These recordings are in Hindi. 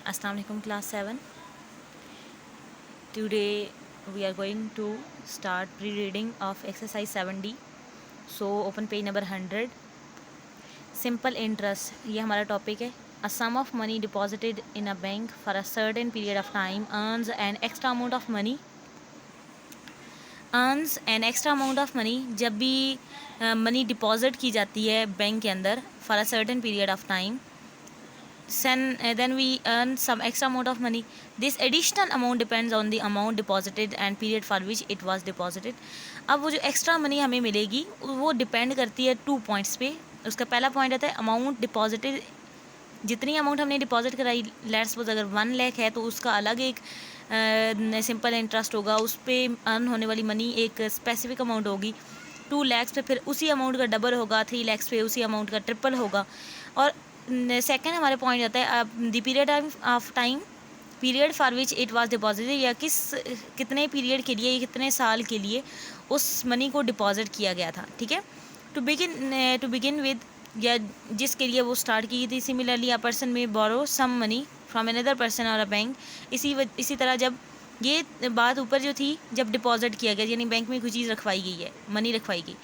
Assalamu alaikum class 7. Today we are going to start pre-reading of exercise 7D. So open page number 100. Simple interest, ये हमारा टॉपिक है. A sum of money deposited in a bank for a certain period of time earns an extra amount of money. जब भी मनी डिपॉजिट की जाती है बैंक के अंदर for a certain period of time, then we earn some extra amount of money. This additional amount depends on the amount deposited and period for which it was deposited. अब वो जो एक्स्ट्रा मनी हमें मिलेगी वो डिपेंड करती है 2 पॉइंट्स पे. उसका पहला पॉइंट आता है अमाउंट डिपॉजिटेड. जितनी अमाउंट हमने डिपॉजिट कराई, लेट्स सपोज अगर 1 लाख है तो उसका अलग एक सिंपल इंटरेस्ट होगा. उस पर अर्न होने वाली मनी एक स्पेसिफिक अमाउंट होगी. 2 लाख पे फिर उसी अमाउंट का डबल होगा. 3 लाख पे उसी अमाउंट का ट्रिपल होगा. और सेकेंड हमारे पॉइंट आता है the period of time, period for which it was deposited, या कितने पीरियड के लिए, कितने साल के लिए उस मनी को डिपॉजिट किया गया था. ठीक है. टू बिगिन विद, या जिसके लिए वो स्टार्ट की थी. Similarly a person may borrow some money from another person or a bank. इसी तरह जब ये बात ऊपर जो थी, जब डिपॉजिट किया गया यानी बैंक में कोई चीज़ रखवाई गई है, मनी रखवाई गई,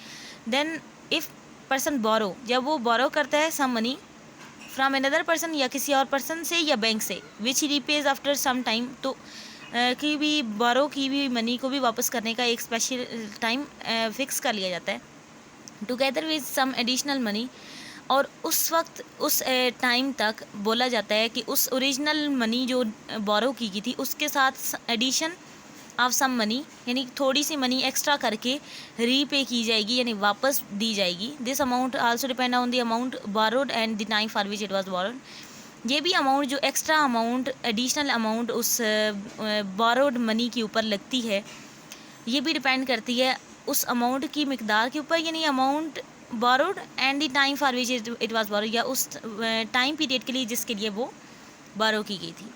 देन इफ़ पर्सन बोरो, जब वो बोरो करता है some money from another person, या किसी और पर्सन से या बैंक से, विच ही रीपेज आफ्टर सम टाइम, तो की भी बोरो की भी मनी को भी वापस करने का एक स्पेशल टाइम फिक्स कर लिया जाता है together with some additional money. और उस वक्त उस टाइम तक बोला जाता है कि उस ओरिजिनल मनी जो बोरो की गई थी उसके साथ एडिशन ऑफ सम मनी, यानी थोड़ी सी मनी एक्स्ट्रा करके रीपे की जाएगी, यानी वापस दी जाएगी. This amount also depend on the amount borrowed and the time for which it was borrowed. ये भी अमाउंट, जो एक्स्ट्रा अमाउंट, एडिशनल अमाउंट उस बोरोड मनी के ऊपर लगती है, ये भी डिपेंड करती है उस अमाउंट की मिकदार के ऊपर, यानी amount borrowed and the time for which it was borrowed, या उस टाइम पीरियड के लिए जिसके लिए वो बोरो की गई थी.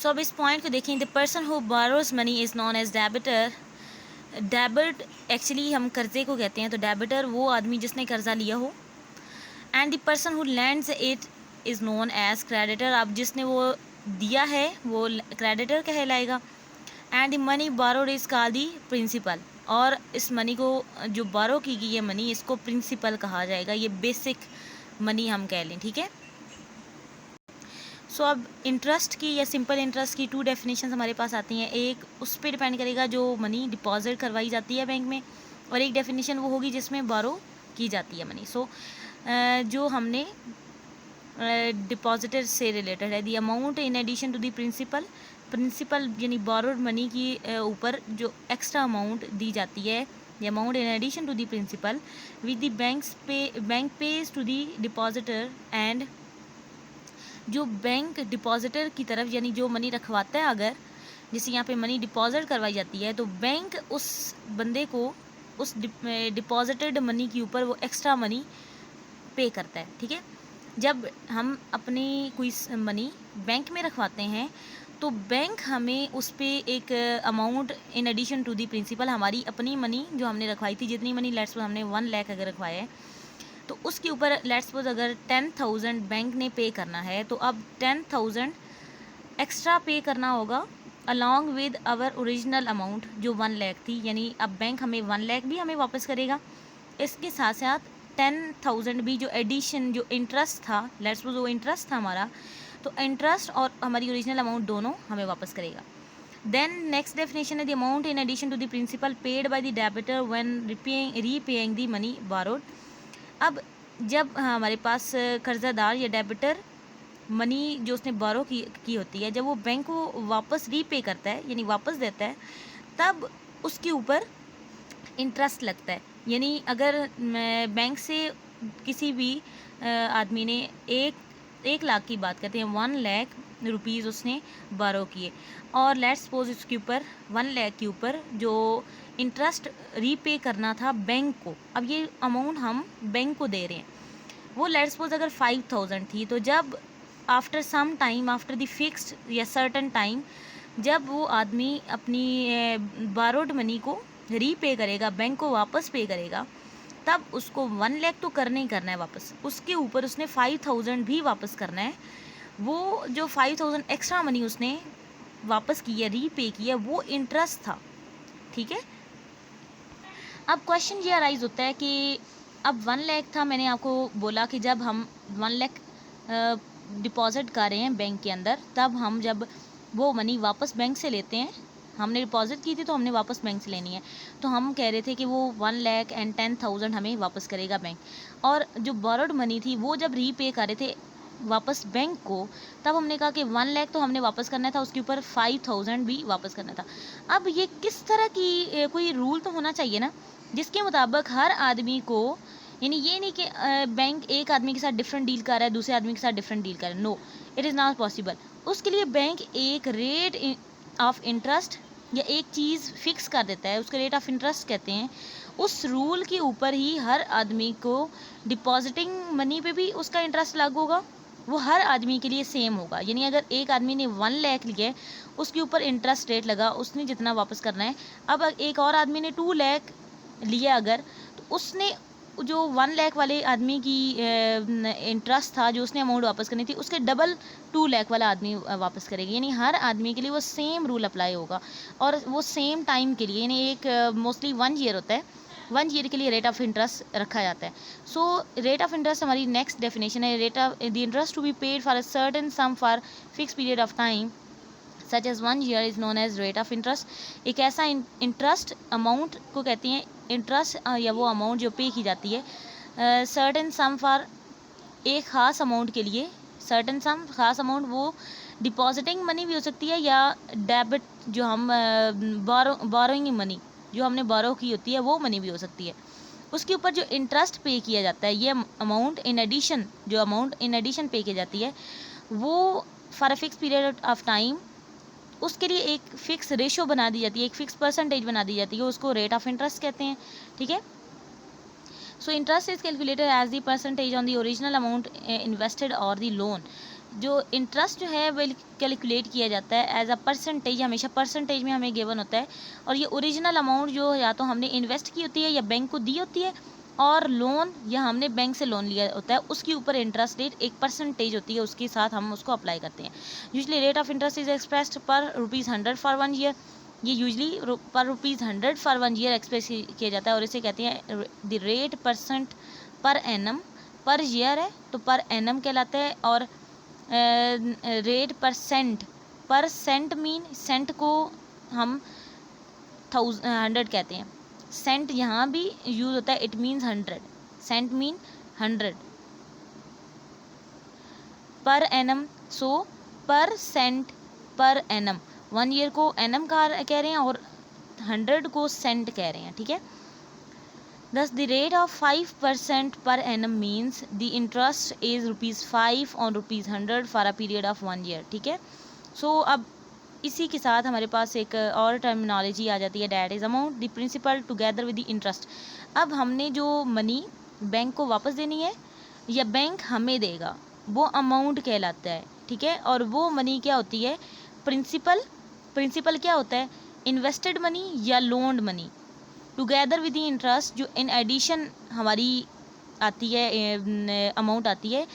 सो अब इस पॉइंट को देखें. The person who borrows money is known as debtor. Debit actually हम कर्जे को कहते हैं, तो डेबिटर वो आदमी जिसने कर्जा लिया हो. And the person who lends it is known as creditor. अब जिसने वो दिया है वो क्रेडिटर कहलाएगा. And the money borrowed is called the principal. और इस मनी को जो बोरो की गई है मनी, इसको प्रिंसिपल कहा जाएगा. ये बेसिक मनी हम कह लें. ठीक है. सो अब इंटरेस्ट की या सिंपल इंटरेस्ट की 2 डेफिनेशन हमारे पास आती हैं. एक उस पर डिपेंड करेगा जो मनी डिपॉजिट करवाई जाती है बैंक में, और एक डेफिनेशन वो होगी जिसमें बोरो की जाती है मनी. सो जो हमने डिपॉजिटर से रिलेटेड है, the amount in addition to the principal यानी बोरोड मनी की ऊपर जो एक्स्ट्रा अमाउंट दी जाती है, the amount in addition to the principal with the bank pays to the depositor. And जो बैंक डिपॉजिटर की तरफ, यानी जो मनी रखवाता है, अगर जैसे यहाँ पे मनी डिपॉजिट करवाई जाती है तो बैंक उस बंदे को उस डिपॉजिटेड मनी के ऊपर वो एक्स्ट्रा मनी पे करता है. ठीक है. जब हम अपनी कोई मनी बैंक में रखवाते हैं तो बैंक हमें उस पर एक amount in addition to the principal, हमारी अपनी मनी जो हमने रखवाई थी, जितनी मनी लेट्स सपोज हमने 1 लाख अगर रखवाया है, तो उसके ऊपर लेट्स सपोज अगर 10,000 बैंक ने पे करना है, तो अब 10,000 एक्स्ट्रा पे करना होगा along with our original amount जो 1 लाख थी. यानी अब बैंक हमें 1 लाख भी हमें वापस करेगा, इसके साथ साथ 10,000 भी जो एडिशन, जो इंटरेस्ट था, लेट्स सपोज वो इंटरेस्ट था हमारा, तो इंटरेस्ट और हमारी ओरिजिनल अमाउंट दोनों हमें वापस करेगा. देन नेक्स्ट डेफिनेशन है the amount in addition to the principal paid by the debtor when repaying the money borrowed. अब जब हमारे पास कर्जादार या डेबिटर मनी जो उसने बोरो की होती है, जब वो बैंक को वापस रीपे करता है यानी वापस देता है, तब उसके ऊपर इंटरेस्ट लगता है. यानी अगर बैंक से किसी भी आदमी ने 1 लाख की बात करते हैं, 1 लाख रुपीज़ उसने बोरो किए, और लेट्स सपोज उसके ऊपर 1 लाख के ऊपर जो इंटरेस्ट रीपे करना था बैंक को, अब ये अमाउंट हम बैंक को दे रहे हैं, वो लेट्स सपोज अगर 5,000 थी, तो जब after some time, after the fixed या सर्टन टाइम, जब वो आदमी अपनी बोरोड मनी को रीपे करेगा, बैंक को वापस पे करेगा, तब उसको 1 लाख तो करना ही करना है वापस, उसके ऊपर उसने 5,000 भी वापस करना है. वो जो 5000 एक्स्ट्रा मनी उसने वापस की है, रीपे की है, वो इंटरेस्ट था, ठीक है। अब क्वेश्चन ये अराइज होता है कि अब 1 लाख था, मैंने आपको बोला कि जब हम 1 लाख डिपॉजिट कर रहे हैं बैंक के अंदर, तब हम जब वो मनी वापस बैंक से लेते हैं, हमने डिपॉजिट की थी तो हमने वापस बैंक से लेनी है, तो हम कह रहे थे कि वो 1,10,000 हमें वापस करेगा बैंक। और जो बोरोड मनी थी वो जब रीपे कर रहे थे वापस बैंक को, तब हमने कहा कि 1 लाख तो हमने वापस करना था, उसके ऊपर 5,000 भी वापस करना था। अब ये किस तरह की कोई रूल तो होना चाहिए ना, जिसके मुताबिक हर आदमी को, यानी ये नहीं कि बैंक एक आदमी के साथ डिफरेंट डील कर रहा है, दूसरे आदमी के साथ डिफरेंट डील कर रहा है, no, it is not possible. उसके लिए बैंक एक रेट ऑफ इंटरेस्ट या एक चीज़ फिक्स कर देता है, उसके रेट ऑफ इंटरेस्ट कहते हैं। उस रूल के ऊपर ही हर आदमी को डिपॉजिटिंग मनी पे भी उसका इंटरेस्ट लागू होगा, वो हर आदमी के लिए सेम होगा। यानी अगर एक आदमी ने 1 लाख लिया, उसके ऊपर इंटरेस्ट रेट लगा, उसने जितना वापस करना है। अब एक और आदमी ने 2 लाख लिया अगर, तो उसने जो 1 लाख वाले आदमी की इंटरेस्ट था, जो उसने अमाउंट वापस करनी थी, उसके डबल 2 लाख वाला आदमी वापस करेगा। यानी हर आदमी के लिए वो सेम रूल अप्लाई होगा, और वो सेम टाइम के लिए, यानी एक मोस्टली 1 ईयर होता है, 1 ईयर के लिए रेट ऑफ इंटरेस्ट रखा जाता है। सो रेट ऑफ इंटरेस्ट हमारी नेक्स्ट डेफिनेशन है, rate of the interest to be paid for a certain sum for fix period of time such as 1 year is known as rate of interest. एक ऐसा इंटरेस्ट अमाउंट को कहती हैं इंटरेस्ट, या वो अमाउंट जो पे की जाती है सर्टेन सम फॉर एक ख़ास अमाउंट के लिए। सर्टेन सम ख़ास अमाउंट वो डिपॉजिटिंग मनी भी हो सकती है, या डेबिट जो हम बोरोइंग मनी जो हमने बोरो की होती है वो मनी भी हो सकती है। उसके ऊपर जो इंटरेस्ट पे किया जाता है, ये अमाउंट इन एडिशन, जो अमाउंट इन एडिशन पे की जाती है, वो for a fix period of time, उसके लिए एक फ़िक्स रेशो बना दी जाती है, एक फ़िक्स परसेंटेज बना दी जाती है, उसको रेट ऑफ इंटरेस्ट कहते हैं, ठीक है। So interest is calculated as the percentage on the original amount invested और द लोन। जो इंटरेस्ट जो है वो कैलकुलेट किया जाता है एज अ परसेंटेज, हमेशा परसेंटेज में हमें गिवन होता है, और ये ओरिजिनल अमाउंट जो या तो हमने इन्वेस्ट की होती है या बैंक को दी होती है, और लोन या हमने बैंक से लोन लिया होता है, उसके ऊपर इंटरेस्ट रेट एक परसेंटेज होती है, उसके साथ हम उसको अप्लाई करते हैं। Usually rate of interest is expressed पर ₹100 फॉर 1 ईयर। ये यूजली पर ₹100 फॉर 1 ईयर एक्सप्रेस किया जाता है, और इसे कहते हैं the rate percent per annum. Per year है तो पर एनम कहलाता है, और रेट पर सेंट मीन, सेंट को हम 100 कहते हैं, सेंट यहाँ भी यूज होता है, it means 100, Saint mean 100 per annum. सो पर सेंट पर एनम, 1 ईयर को एनम कह रहे हैं और 100 को सेंट कह रहे हैं, ठीक है। Thus, the rate of 5% per annum means the interest is ₹5 on ₹100 for a period of 1 year, ठीक है। सो अब इसी के साथ हमारे पास एक और टर्मिनोलॉजी आ जाती है, that is amount the principal together with the interest. अब हमने जो मनी बैंक को वापस देनी है या बैंक हमें देगा, वो अमाउंट कहलाता है, ठीक है। और वो मनी क्या होती है, प्रिंसिपल। प्रिंसिपल क्या होता है, इन्वेस्टेड मनी या loaned money, together with the interest, जो इन एडिशन हमारी आती है, अमाउंट आती है।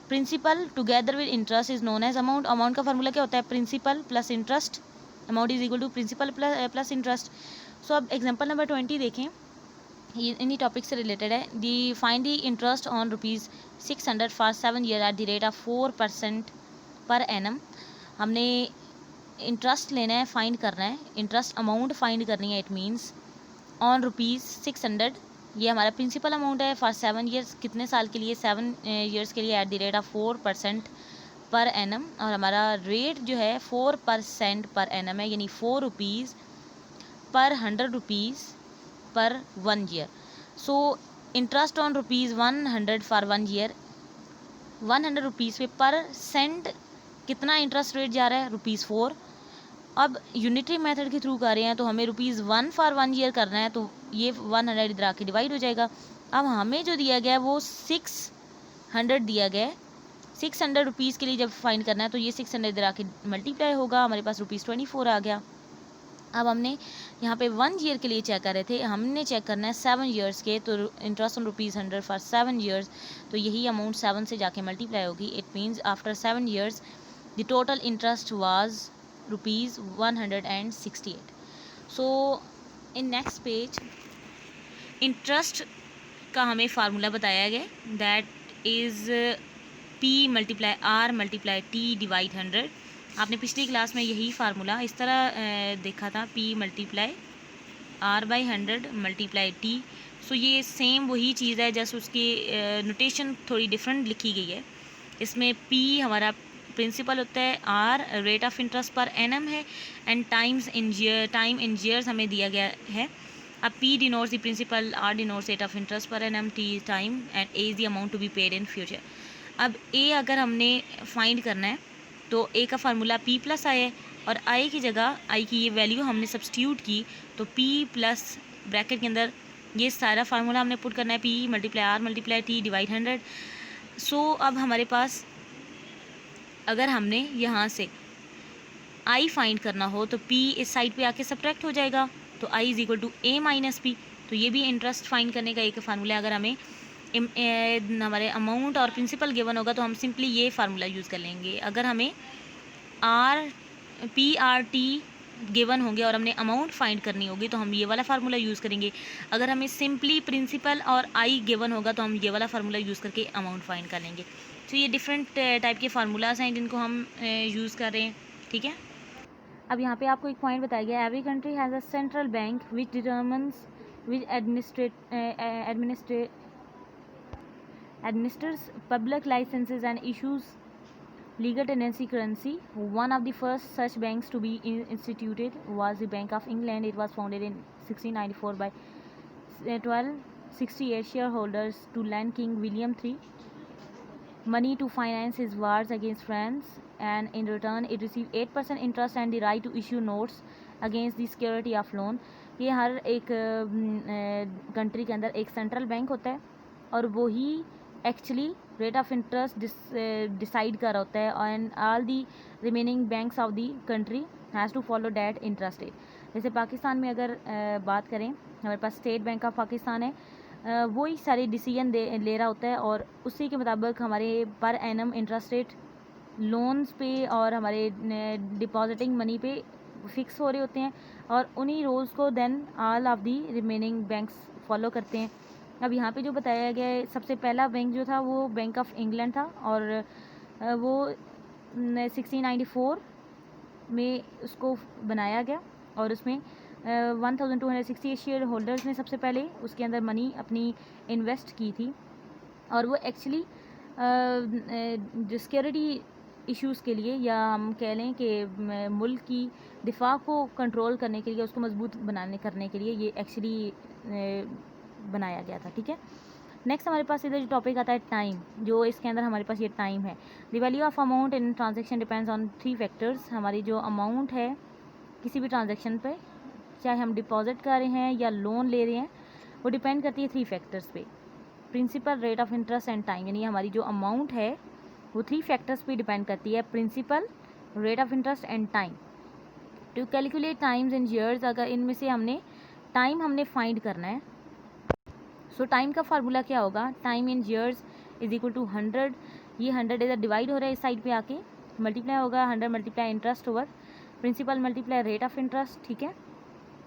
Principal together with interest is known as amount. Amount का फार्मूला क्या होता है, principal plus interest, amount is equal to principal plus interest. So अब एग्जांपल नंबर 20 देखें, ये इन्हीं टॉपिक से रिलेटेड है। The find the interest on ₹600 for 7 year at the rate of 4% per annum. हमने इंटरेस्ट लेना है, फाइंड करना है, इंटरेस्ट अमाउंट फाइंड करनी है, इट मीन्स ऑन ₹600, ये हमारा प्रिंसिपल अमाउंट है फॉर 7 ईयर्स, कितने साल के लिए, 7 ईयर्स के लिए, eight the rate of 4% per annum, और हमारा रेट जो है 4% पर एनम है, यानी ₹4 पर ₹100 पर 1 year. So interest on ₹100 for 1 year, ₹100 पे पर सेंट कितना इंटरेस्ट रेट जा रहा है, ₹4। अब यूनिटरी मेथड के थ्रू कर रहे हैं तो हमें ₹1 फॉर 1 ईयर करना है, तो ये 100 इधर आके डिवाइड हो जाएगा। अब हमें जो दिया गया है वो 600 दिया गया है, ₹600 के लिए जब फाइंड करना है तो ये 600 इधर आके मल्टीप्लाई होगा, हमारे पास ₹24 आ गया। अब हमने यहाँ पे 1 ईयर के लिए चेक कर रहे थे, हमने चेक करना है 7 ईयर्स के, तो इंटरेस्ट ऑन ₹100 फॉर 7 ईयर्स, तो यही अमाउंट 7 से जाके मल्टीप्लाई होगी. It means after 7 years the total interest was ₹168. So in next page interest का हमें फार्मूला बताया गया, that is P multiply R multiply T divide 100. आपने पिछली क्लास में यही फार्मूला इस तरह देखा था, P multiply R by 100 multiply T. सो ये सेम वही चीज़ है, जस्ट उसकी नोटेशन थोड़ी डिफरेंट लिखी गई है. इसमें P हमारा प्रिंसिपल होता है, R rate of interest per annum है, एंड टाइम इन ईयर्स हमें दिया गया है. अब P denotes the principal, R denotes rate of interest per annum, T time, and A is the amount to be paid in future. अब A अगर हमने फाइंड करना है तो A का फार्मूला P प्लस I है, और I की जगह I की ये वैल्यू हमने सब्सटीट्यूट की, तो P प्लस ब्रैकेट के अंदर ये सारा फार्मूला हमने पुट करना है, P multiply R multiply T divide 100. सो अब हमारे पास अगर हमने यहाँ से I फाइंड करना हो तो P इस साइड पे आके सब्ट्रैक्ट हो जाएगा, तो I is equal to A minus P. तो ये भी इंटरेस्ट फाइंड करने का एक फार्मूला है. अगर हमें हमारे अमाउंट और प्रिंसिपल गिवन होगा तो हम सिंपली ये फार्मूला यूज़ कर लेंगे. अगर हमें PRT गिवन होंगे और हमने अमाउंट फाइंड करनी होगी तो हम ये वाला फार्मूला यूज़ करेंगे. अगर हमें सिंपली प्रिंसिपल और I गिवन होगा तो हम ये वाला फार्मूला यूज़ करके अमाउंट फाइंड कर लेंगे. तो ये डिफरेंट टाइप के फार्मूलाज हैं जिनको हम यूज़ कर रहे हैं, ठीक है. अब यहाँ पे आपको एक पॉइंट बताया गया, every country has a central bank which determines which administers public licenses and issues legal tendency currency. One of the first such banks to be instituted was the Bank of England. It was founded in 1694 by 1268 shareholders to lend King William III money to finance his wars against France, and in return it received 8% interest and the right to issue notes against the security of loan. ये हर एक कंट्री के अंदर एक सेंट्रल बैंक होता है और वही actually rate of interest decide कर रहा होता है, and all the remaining banks of the country has to follow that interest rate. जैसे पाकिस्तान में अगर बात करें, हमारे पास स्टेट बैंक ऑफ पाकिस्तान है, वही सारे डिसीजन ले रहा होता है और उसी के मुताबिक हमारे per annum interest rate loans पे और हमारे डिपॉजिटिंग मनी पे फिक्स हो रहे होते हैं, और उन्हीं रूल्स को then all of the remaining banks follow करते हैं. अब यहाँ पे जो बताया गया है, सबसे पहला बैंक जो था वो बैंक ऑफ इंग्लैंड था, और वो 1694 में उसको बनाया गया, और उसमें 1268 शेयर होल्डर्स ने सबसे पहले उसके अंदर मनी अपनी इन्वेस्ट की थी, और वो एक्चुअली जो सिक्योरिटी इश्यूज़ के लिए, या हम कह लें कि मुल्क की दिफा को कंट्रोल करने के लिए, उसको मजबूत करने के लिए ये एक्चुअली बनाया गया था, ठीक है. नेक्स्ट हमारे पास इधर जो टॉपिक आता है टाइम, जो इसके अंदर हमारे पास ये टाइम है. The value of amount in transaction depends on 3 factors. हमारी जो अमाउंट है किसी भी ट्रांजेक्शन पे, चाहे हम डिपॉजिट कर रहे हैं या लोन ले रहे हैं, वो डिपेंड करती है 3 फैक्टर्स पे, principal, rate of interest and time. यानी हमारी जो अमाउंट है वो 3 फैक्टर्स पे डिपेंड करती है, principal, rate of interest and time. To calculate times in years, अगर इनमें से हमने टाइम फाइंड करना है, सो टाइम का फार्मूला क्या होगा, time in years is equal to 100. ये 100 इधर डिवाइड हो रहा है इस साइड पे आके, मल्टीप्लाई होगा 100 multiply interest over principal multiply rate of interest, ठीक है.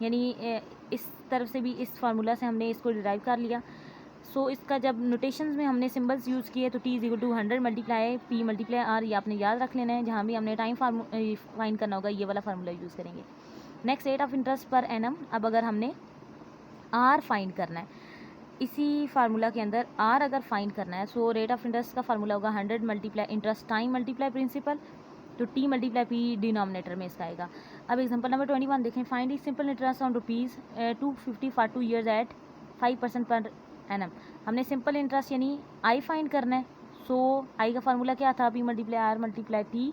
यानी इस तरफ से भी इस फार्मूला से हमने इसको डिराइव कर लिया. सो इसका जब नोटेशंस में हमने सिंबल्स यूज़ किए तो T is equal to 100 multiply P multiply R, ये आपने याद रख लेना है. जहाँ भी हमने टाइम फाइंड करना होगा ये वाला फार्मूला यूज़ करेंगे. Next rate of interest per annum. अब अगर हमने R फाइंड करना है इसी फार्मूला के अंदर, R अगर फाइंड करना है, सो रेट ऑफ इंटरेस्ट का फार्मूला होगा 100 multiply interest time multiply principal, तो T मल्टीप्लाई P डिनोमिनेटर में इसका आएगा. अब एग्जांपल नंबर 21 देखें. Find the simple interest on ₹250 for 2 years at 5% per annum. हमने सिंपल इंटरेस्ट यानी I फाइंड करना है. सो I का फार्मूला क्या था, P multiply R multiply T,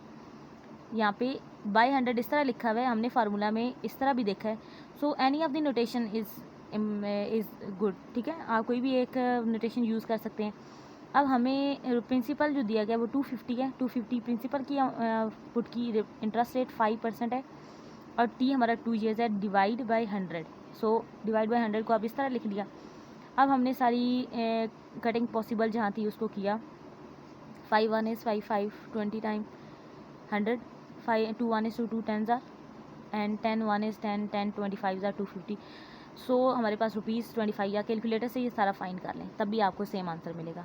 यहाँ पे बाई 100 इस तरह लिखा हुआ है, हमने फार्मूला में इस तरह भी देखा है. So any of the notation is good, ठीक है. आप कोई भी एक नोटेशन यूज़ कर सकते हैं. अब हमें प्रिंसिपल जो दिया गया वो 250 है. 250 प्रिंसिपल की पुट की इंटरेस्ट रेट 5% है. और टी हमारा 2 ईयर्स है, divide by 100। So divide by 100 को आप इस तरह लिख लिया। अब हमने सारी कटिंग पॉसिबल जहाँ थी उसको किया। 5 1 is 5 5 20 टाइम 100, 5 2 1 is 2 2 10 ज़ार, एंड 10 1 is 10 10 25 ज़ार 250। सो हमारे पास ₹25 या कैलकुलेटर से ये सारा फाइंड कर लें, तब भी आपको सेम आंसर मिलेगा।